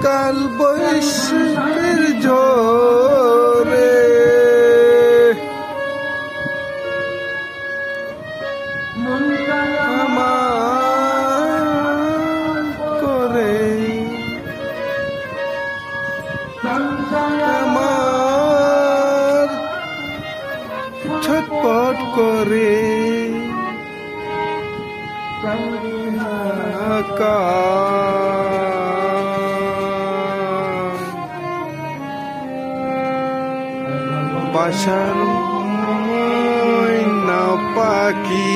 কাল বৈশাখের জোরে আমার করে আমার ছটপট করে বাসার ময়না পাখি।